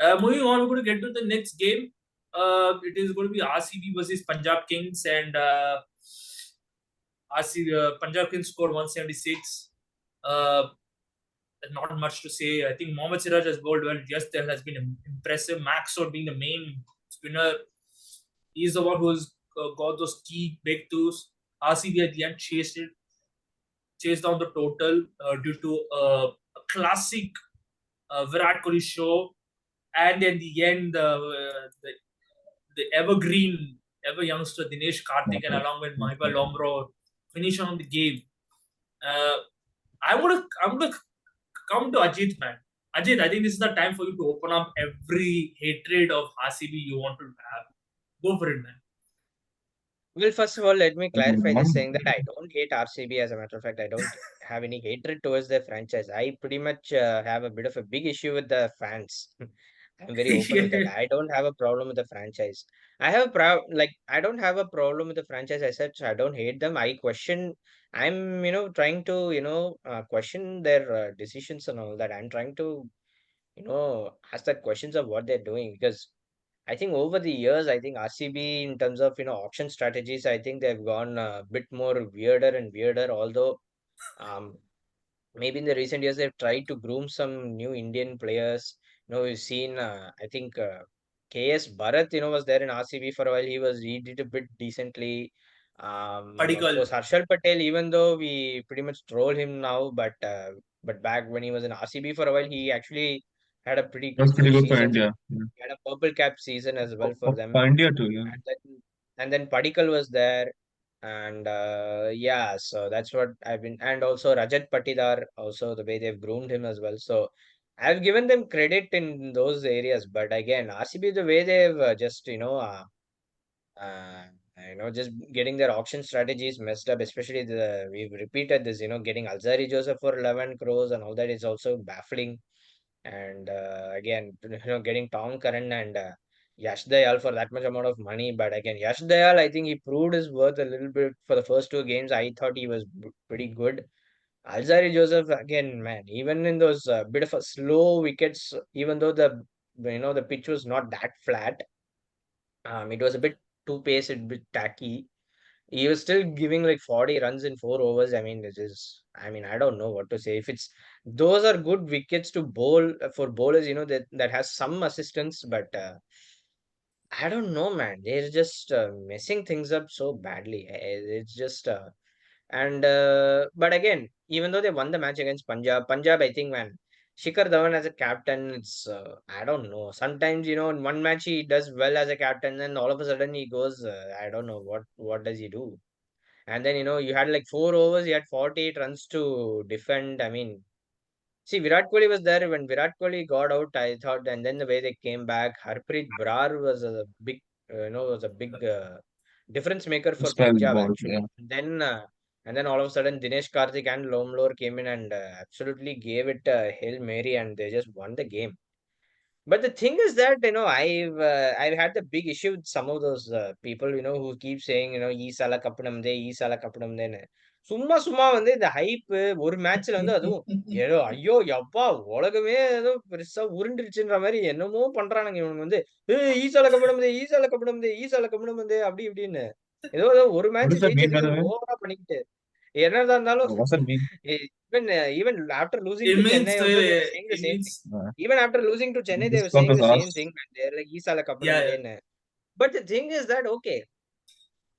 Moving on, we're going to get to the next game. It is going to be RCB versus Punjab Kings, and Punjab Kings scored 176. Uh, Not much to say. I think Mohammad Siraj has bowled well. Yes, there has been impressive. Maxwell being the main spinner, he's the one who's got those key breakthroughs. RCB at the end chased down the total due to a classic Virat Kohli show, and in the end, the evergreen, ever youngster Dinesh Karthik, and along with Mahibal Lomro finish on the game. Uh, I'm gonna come to Ajit, man. Ajit, I think this is the time for you to open up every hatred of RCB you want to have. Go for it, man. Well, first of all, let me clarify this saying that I don't hate RCB. As a matter of fact, I don't have any hatred towards the franchise. I pretty much have a bit of a big issue with the fans. I'm very open with that. Yeah. I don't have a problem with the franchise. I have a like I don't have a problem with the franchise as such. I don't hate them. I question. I'm trying to question their decisions and all that. I'm trying to ask the questions of what they're doing because I think over the years, I think RCB in terms of auction strategies, I think they've gone a bit more weirder and weirder. Although um, maybe in the recent years they've tried to groom some new Indian players. We've seen I think KS Bharat was there in RCB for a while. He did a bit decently. Of Padikkal. course, Harshal Patel, even though we pretty much troll him now, but back when he was in RCB for a while, he actually had a pretty That's pretty good good for season. India. Yeah. He had a purple cap season as well for them. For India too, yeah. And then Padikkal was there, and yeah, so that's what I've been. And also Rajat Patidar, also the way they've groomed him as well. So I've given them credit in those areas, but again, RCB the way they've just uh, just getting their auction strategies messed up. Especially we've repeated this, getting Alzari Joseph for 11 crores and all that is also baffling. And again, getting Tom Curran and Yash Dayal for that much amount of money. But again, Yash Dayal, I think he proved his worth a little bit for the first two games. I thought he was pretty good. Alzari Joseph, again, man, even in those bit of a slow wickets, even though the pitch was not that flat, it was a bit too paced, a bit tacky. He was still giving like 40 runs in 4 overs. I mean, I don't know what to say. If it's those are good wickets to bowl for bowlers, that has some assistance, but I don't know, man. They're just messing things up so badly. It's just but again, even though they won the match against Punjab, I think, man, Shikhar Dhawan as a captain, it's I don't know. Sometimes in one match he does well as a captain, then all of a sudden he goes, I don't know what does he do. And then you had like 4 overs, you had 48 runs to defend. I mean, see, Virat Kohli was there when Virat Kohli got out. I thought, and then the way they came back, Harpreet Brar was a big, difference maker for Style Punjab ball, actually. yeah. And then all of a sudden, Dinesh Karthik and Lomlor came in and absolutely gave it a Hail Mary, and they just won the game. But the thing is that I've had the big issue with some of those people who keep saying ஈசால கப்பனம்தே ஈசால கப்பனம்தேன்னு சும்மா சும்மா வந்து இந்த hype ஒரு மேட்ச்ல வந்து அதுவும் ஏதோ ஐயோ யப்பா உலகமே ஏதோ பெருசா உருண்டுருச்சுன்ற மாதிரி என்னமோ பண்றானுங்க இவனுங்க வந்து ஈசால கப்பனம்தே ஈசால கப்பனம்தே ஈசால கப்பனம்தே அப்படி இப்படின்னு ஏதோ ஒரு What match does that mean, by ஜெயிச்சதுக்கு the way? ஓவரா பண்ணிக்கிட்டு என்னதான் இருந்தாலும் What's that mean? even after losing It to means Chennai also they were saying the it same thing. means Even after losing to Chennai, they This were clock saying is the same ours. thing, man. They're like, "Isala yeah, Kapadam Dene." But the thing is that, okay,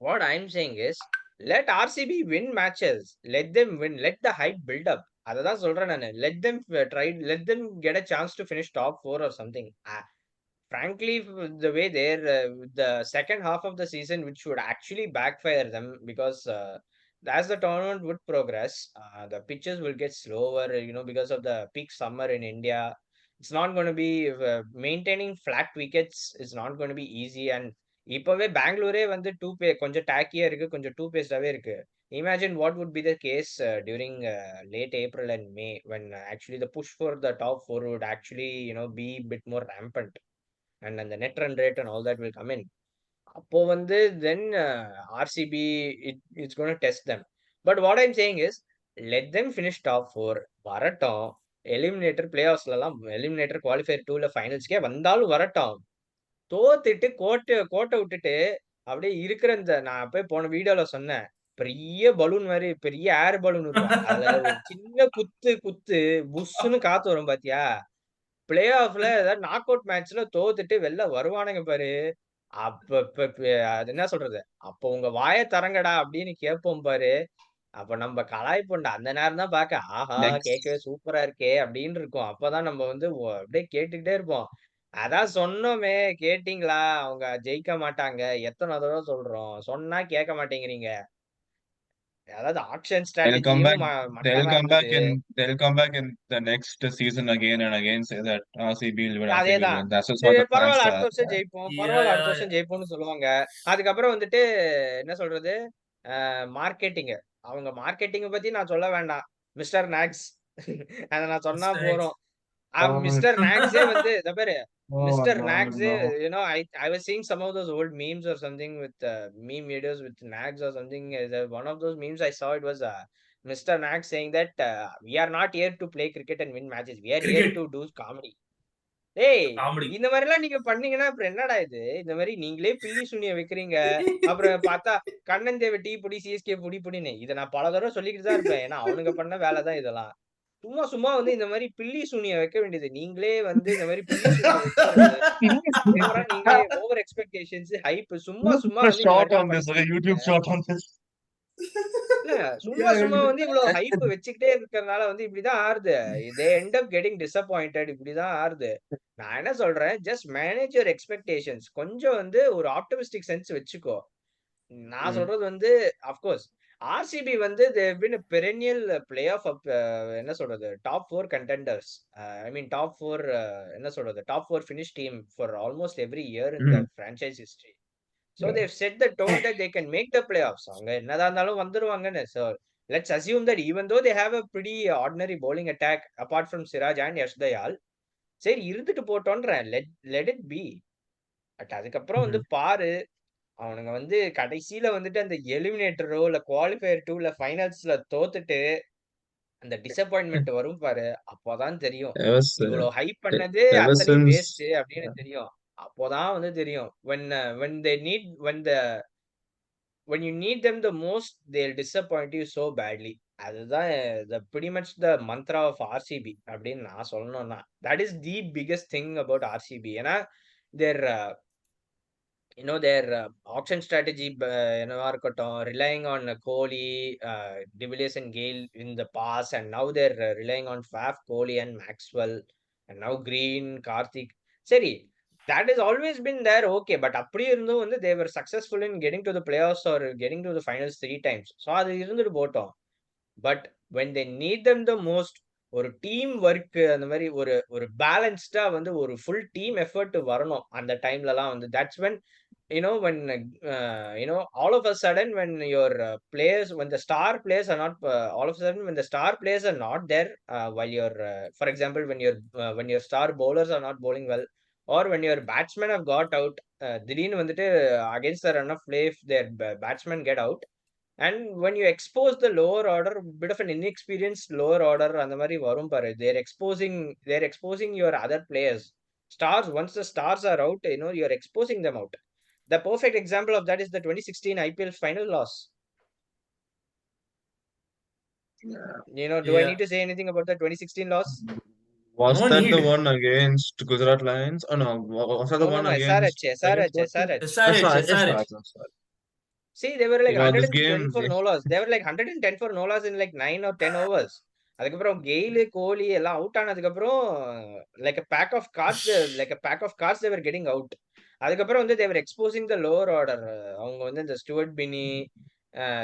what I'm saying is, let RCB win matches. Let them win. Let the hype build up. அததான் சொல்றேன் நானு. Let them try. Let them get a chance to finish top four or something. Frankly, the way the second half of the season, which would actually backfire them because as the tournament would progress, the pitches will get slower, because of the peak summer in India. It's not going to be maintaining flat wickets is not going to be easy. And இப்பவே பெங்களூரே வந்து கொஞ்சம் டாக்கியா இருக்கு, கொஞ்சம் two பேஸ்டாவே இருக்கு. Imagine what would be the case during late April and May when actually the push for the top four would actually be a bit more rampant, and the net run rate and all that will come in. அப்போ வந்து then RCB it's going to test them. But what I'm saying is let them finish top 4 வரட்டும். Eliminator play ஆஃப்ஸ்லலாம் eliminator qualifier 2ல ஃபைனல்ஸ்க்கே வந்தாலும் வரட்டும். தோத்துட்டு கோட்ட விட்டுட்டு அப்படியே இருக்கிற இந்த நான் போய் போன வீடியோல சொன்னேன். பெரிய பலூன் மாரி பெரிய ஏர் பலூன் இருக்கும். அதுல ஒரு சின்ன குத்து புஸ்ஸுன்னு காத்து வரும் பாத்தியா? பிளே ஆஃப்ல ஏதாவது நாக் அவுட் மேட்ச்ல தோத்துட்டு வெளில வருவானுங்க பாரு. அப்ப ப ப அது என்ன சொல்றது? "அப்போ உங்க வாய திறங்கடா" அப்படின்னு கேட்போம் பாரு. அப்ப நம்ம கலாய்ப்போம்டா. அந்த நேரம் தான் பாக்க, ஆஹா! Next. கேட்கவே சூப்பரா இருக்கே! அப்படின்னு இருக்கும். அப்பதான் நம்ம வந்து அப்படியே கேட்டுக்கிட்டே இருப்போம். அதான் சொன்னோமே கேட்டீங்களா? அவங்க ஜெயிக்க மாட்டாங்க. எத்தன தடவ சொல்றோம். சொன்னா கேட்க மாட்டேங்கிறீங்க. அதாவது ஆக்ஷன் They'll come back. ஸ்ட்ராட்டஜியும் மட்டமா இருந்தது. They'll come back in the next season again and again say that RCB will win, RCB will அதேதான். win. That's just what the fans பரவால்ல அடுத்த are. வருஷம் ஜெயிப்போம். பரவால்ல அடுத்த Yeah, வருஷம் ஜெயிப்போம்ன்னு சொல்லுவாங்க. அதுக்கப்புறம் வந்துட்டு என்ன சொல்றது? மார்க்கெட்டிங்கு. அவங்க மார்க்கெட்டிங்க பத்தி நான் சொல்ல வேண்டாம். Mister knocks. அத நான் சொன்னா Mr. X. போதும். Oh, மிஸ்டர் நாக்ஸே வந்து இதோ பாரு. oh mister no, நாக்ஸே no. I was seeing some of those old memes or something with meme videos with Nags or something. One of those memes I saw it was Mr. Nags saying that we are not here to play cricket and win matches. We are here to Cricket. do comedy. ஏய்! Comedy. இந்த மாரிலாம் நீங்க பண்ணீங்கன்னா, அப்புறம் என்னடா இது? இந்த மாரி நீங்களே பில்லி சூனியம் வைக்கிறீங்க. அப்புறம் பார்த்தா, கண்ணன் தேவ டீ பொடி, சிஎஸ்கே பொடி பொடின்னு. இத நான் பல தடவ சொல்லிக்கிட்டு தான் இருப்பேன். ஏன்னா, அவனுங்க பண்ண வேல தான் இதெல்லாம். சும்மா சும்மா வந்து இந்த மாரி பில்லி சூனியம் வைக்க வேண்டியது. நீங்களே வந்து இந்த மாரி பில்லி சூனியம் வச்சுக்கிறது. ஓவரா நீங்களே ஓவர் எக்ஸ்பெக்டேஷன்ஸ், ஹைப் சும்மா Look சும்மா for a வந்து இந்த shot மாரிலாம் on this, okay? பண்ணிக்கிட்டு இருக்கீங்க. YouTube shot on this. இல்ல சும்மா Yeah, சும்மா வந்து இவ்ளோ ஹைப் வச்சுக்கிட்டே இருக்கறனால வந்து இப்படிதான் ஆறுது. தே எண்ட் அப் கெட்டிங் டிசப்பாயிண்டட் இப்படிதான் ஆறுது. நான் என்ன சொல்றேன், ஜஸ்ட் மேனேஜ் யூர் எக்ஸ்பெக்டேஷன்ஸ். கொஞ்சம் வந்து ஒரு ஆப்டிமிஸ்டிக் சென்ஸ் வச்சுக்கோ. நான் Mm. சொல்றது வந்து ஆஃப் கோர்ஸ் ஆர்சிபி வந்து they have been a perennial play off என்ன சொல்றது டாப் 4 கண்டெண்டர்ஸ். ஐ மீன் டாப் 4 என்ன சொல்றது top 4 finish team for almost every year in the Mm. Franchise history. So Yeah. they've set the tone that they can make the playoffs. அவங்க என்னதான் இருந்தாலும் வந்துருவாங்கன்னு. So let's assume that even though they have a pretty ordinary bowling attack apart from Siraj and Yash Dayal, சரி இருந்துட்டு போட்டோன்றேன். let it be. But அதுக்கப்புறம் வந்து Mhm. பாரு, அவனுங்க வந்து கடைசியில வந்துட்டு அந்த எலிமினேட்டரோ, இல்ல குவாலிஃபயர் 2ல ஃபைனல்ஸ்ல தோத்துட்டு, அந்த டிசப்பாயின்ட்மென்ட் வரும் பாரு. அப்பதான் தெரியும். Ever since, இவ்வளோ ஹைப் பண்ணது ever அத்தனையும் since, வேஸ்ட் அப்படின்னு தெரியும். அப்போதான் வந்து தெரியும். When they need when you need them the most, they'll disappoint you so badly. அதுதான் pretty much the mantra of RCB அப்படின்னு நான் சொல்லணும்னா. That is the biggest thing about RCB. ஏன்னா, their their auction strategy என்னவா இருக்கட்டும், relying on Kohli, de Villiers and Gale in the past, and now they're relying on Faf, Kohli and Maxwell, and now Green, Karthik. சரி, that has always been there, okay. But அப்படியே இருந்தும் வந்து they were successful in getting to the playoffs or getting to the finals 3 times. So அது இருந்துட்டு போட்டோம். But when they need them the most ஒரு team work அந்த மாதிரி ஒரு ஒரு பேலன்ஸ்டா வந்து ஒரு ஃபுல் டீம் எஃபர்ட் வரணும் அந்த டைம்லலாம் வந்து that's when when all of a sudden when your players when the star players are not all of a sudden when the star players are not there while your for example when your star bowlers are not bowling well or when your batsmen have got out திடீர்னு வந்துட்டு against the run of play if their batsmen get out and when you expose the lower order bit of an inexperienced lower order அந்த மாதிரி வரும் பாரு they're exposing your other players stars once the stars are out you're exposing them out. The perfect example of that is the 2016 IPL final loss. Do I Yeah. need to say anything about the 2016 loss? Was No that the need. one against Gujarat Lions? Oh no, was that No, the no, one no, against SRH, what team? SRH. SRH, SRH. SRH. See, they were like This 120 game, for no loss. They were like 110 for no loss in like 9 or 10 overs. அதுக்கப்புறம் Gayle Kohli எல்லாம் out ஆனதுக்கப்புறம் like pack of cards they were getting out. அதுக்கப்புறம் வந்து they were exposing the lower order. அவங்க வந்து இந்த Stuart Binny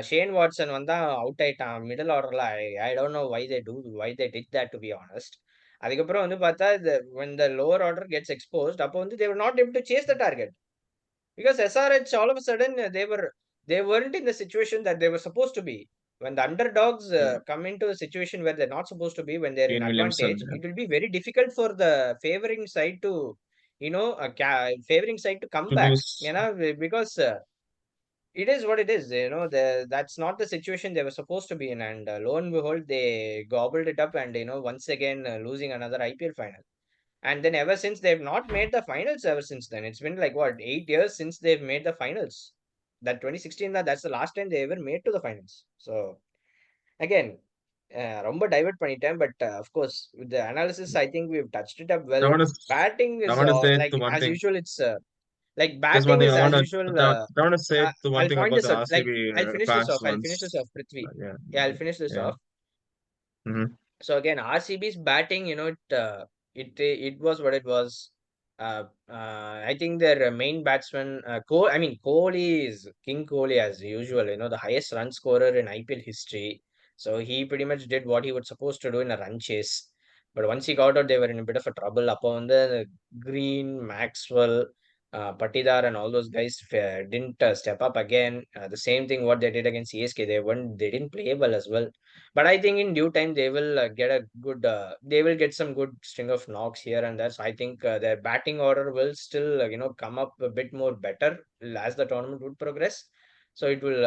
Shane Watson வந்தா out ஆயிட்டான் மிடில் ஆர்டர்ல. I don't know why they did that to be honest. அதுக்கப்புறம் வந்து பார்த்தா when the lower order gets exposed அப்போ வந்து they were not able to chase the target. Because SRH all of a sudden they weren't in the situation that they were supposed to be. When the underdogs yeah, come into a situation where they're not supposed to be, when they're in Kane Williamson. advantage, it will be very difficult for the favoring side to, favoring side to come To back. lose. Because it is what it is. That's not the situation they were supposed to be in, and lo and behold, they gobbled it up, and once again losing another IPL final. And then ever since they've not made the finals ever since then. It's been like what 8 years since they've made the finals. That 2016, that's the last time they ever made to the finals. So again, ரொம்ப divert பண்ணிட்டேன். But of course, with the analysis, I think we've touched it up I well. want to Batting I is want to say like to one as thing. usual. It's like Just one batting thing. is I as want to usual. I want to say to one I'll thing point about this the out. Like RCB I'll finish this fans off. I'll finish once. this off, Prithvi. Yeah. Yeah, I'll finish this Yeah. off. Mm-hmm. So again, RCB's batting, it was what it was. I think their main batsman, Kohli is King Kohli as usual. The highest run scorer in IPL history. So he pretty much did what he was supposed to do in a run chase. But once he got out, they were in a bit of a trouble. Upon the Green, Maxwell, Patidar, and all those guys didn't step up again. The same thing what they did against CSK. They didn't play well as well. But I think in due time they will they will get some good string of knocks here and there. So I think their batting order will still come up a bit more better as the tournament would progress. So it will.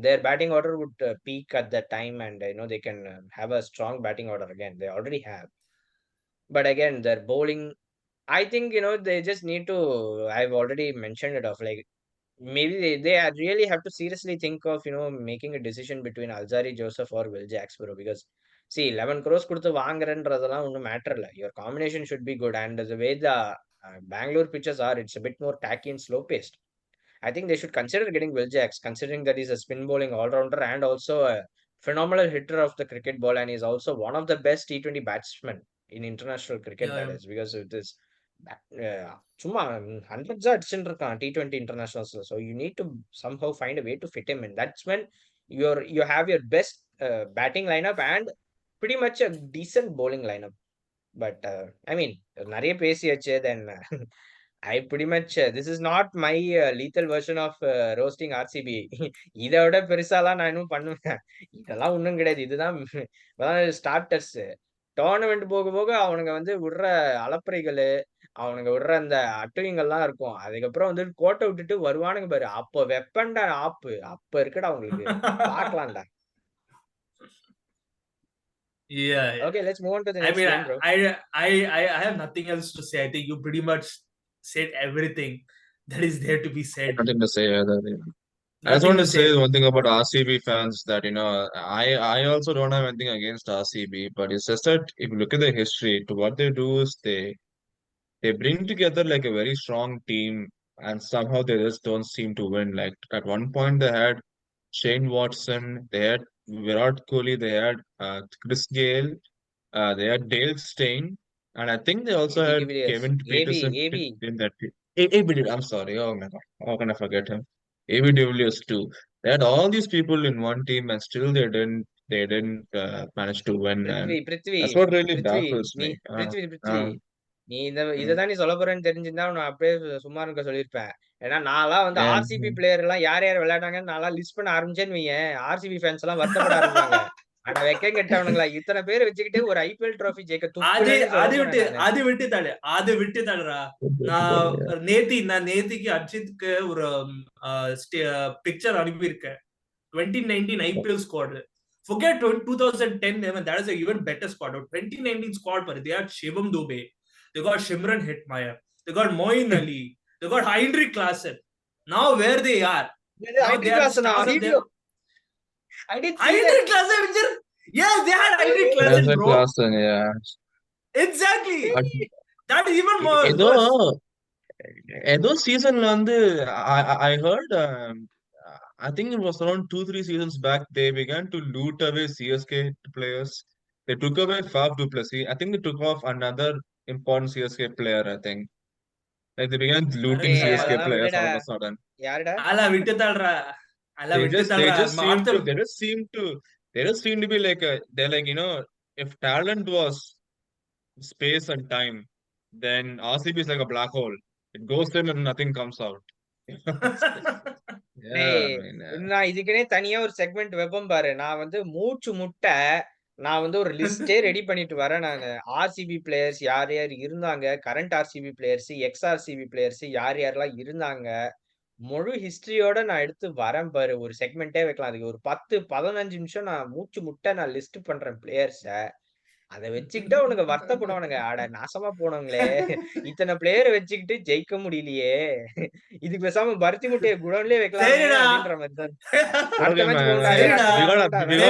Their batting order would peak at that time, and they can have a strong batting order again. They already have, but again their bowling. I think they just need to. I've already mentioned it of like maybe they really have to seriously think of making a decision between Alzari Joseph or Will Jacks, bro. Because see, 11 crores கொடுத்து வாங்குறன்றதெல்லாம் ஒன்றும் matter இல்ல. Your combination should be good, and the way the Bangalore pitches are, it's a bit more tacky and slow paced. I think they should consider getting Will Jacks, considering that he's a spin bowling all rounder and also a phenomenal hitter of the cricket ball, and he's also one of the best T20 batsmen in international cricket. Yeah, That yeah. is because of this. சும்மா hundreds அடிச்சுட்டு இருக்கான் T20 internationals. So you need to somehow find a way to fit him in. That's when you have your best batting lineup and pretty much a decent bowling lineup. But நிறைய பேசியாச்சு. Then I pretty much this is not my lethal version of roasting RCB. இதை விட பெருசாலாம் நான் இன்னும் பண்ணுவேன். இதெல்லாம் ஒண்ணும் கிடையாது. இதுதான் ஸ்டார்டர்ஸ். டோர்னமெண்ட் போக போக அவனுங்க விடுற அலப்பறைகள், அவனுங்க விடுற அந்த அட்டுவீங்கள்லாம் இருக்கும். அதுக்கப்புறம் கோட்டை விட்டுட்டு வருவானுங்க பாரு. அப்போ வெப்பன்டா ஆப்பு. அப்ப இருக்குடா உங்களுக்கு. பாக்கலாம்டா. Yeah, yeah. Okay, let's move on to the I next mean, game, bro. I have nothing else to say. I think you pretty much said everything that is there to be said. Nothing to say either. I just Nothing want to to say say. one thing about RCB fans that I also don't have anything against RCB, but it's just that if you look at the history, to what they do is they bring together like a very strong team, and somehow they just don't seem to win. Like at one point they had Shane Watson, they had Virat Kohli, they had Chris Gale, they had Dale Steyn, and I think they also AB had Giviliers. Kevin Peterson AB. in that team. AB did, I'm sorry. Oh my God. How can I forget him? AB de Villiers too. They had all these people in one team and still they didn't manage to win. And Prithvi that's what really Prithvi baffles நீ me. Prithvi நீ Mm, இததான் நீ சொல்ல போறேன்னு தெரிஞ்சிருந்தா நான் அப்படியே சும்மா இருக்க சொல்லியிருப்பேன். ஏன்னா நான்லாம் yeah. ஆர்சிபி பிளேயர் எல்லாம் யார் யார் விளையாடாங்கன்னு நான்லாம் லிஸ்ட் பண்ண ஆரம்பிச்சேன்னு வையேன். ஆர்சிபி ஃபேன்ஸ் எல்லாம் வருத்தப்பட ஆரம்பிப்பாங்க. ஆனா வெக்கம் கெட்டவனுங்களா இத்தனை பேர் வச்சுக்கிட்டு ஒரு ஐபிஎல் ட்ராஃபி ஜெயிக்க அது துப்புலன்னு சொல்ல அது போறேன் விட்டு நானு. அது விட்டு தடு அது விட்டு தடுறா. நான் நேத்திக்கு அர்ஜித்துக்கு ஒரு பிக்சர் அனுப்பியிருக்கேன். 2019 IPL squad. Forget 2010, that is an even better squad. 2019 squad, they had Shivam Dubey, they got Shimran Hetmeyer, they got Moeen Ali, they got Heinrich Klaasen. Now where they are? Now they are the stars of them. I did see that. Heinrich Klaasen, yeah, they had Heinrich Klaasen, That's a bro. class, yeah. Exactly. But That is even more ஏதோ worse. ஏதோ சீசன்ல I heard I think it was around 2-3 seasons back they began to loot away CSK players. They took away Faf du Plessis. I think they took off another important CSK player, I think. Like they began looting Correct. CSK அதெல்லாம் players விடுடா. all of a sudden. யாருடா? அல விட்டு தள்ளுறா. அல They விட்டு just they தள்ளுறா. just seem அடுத்த to they just seem to they just seem to be like they're like if talent was space and time, then RCB is like a black hole. It goes in and nothing comes out. Yeah, I டேய், mean, நான் இதுக்குன்னே தனியா ஒரு segment வைப்பேன் பாரு. நான் மூச்சு முட்டை நான் ஒரு லிஸ்டே ரெடி பண்ணிட்டு வரேன். நான் ஆர்சிபி பிளேயர்ஸ் யார் யார் இருந்தாங்க, current RCB players, X RCB players யார் யாரெல்லாம் இருந்தாங்க, முழு ஹிஸ்டரியோட நான் எடுத்து வரேன் பாரு. ஒரு செக்மென்ட்டே வைக்கலாம். அதுக்கு ஒரு 10, 15 நிமிஷம் நான் மூச்சு முட்ட நான் லிஸ்ட் பண்றேன் பிளேயர்ஸ. அத வச்சுக்கிட்டு அவனுங்க வருத்தப்படுவானுங்க. அட நாசமா போனவங்களே! இத்தன பிளேயர வச்சுக்கிட்டு ஜெயிக்க முடியலையே! இதுக்கு பேசாம பருத்தி முட்டைய குடோன்லயே வைக்கலாமே சரிடா அப்படின்ற மாரி தான். அடுத்த Okay, மேட்ச் man. கவுண்ட் ஆகுது. சரிடா அடுத்த மேட்ச் We கவுண்ட் got ஆகுது.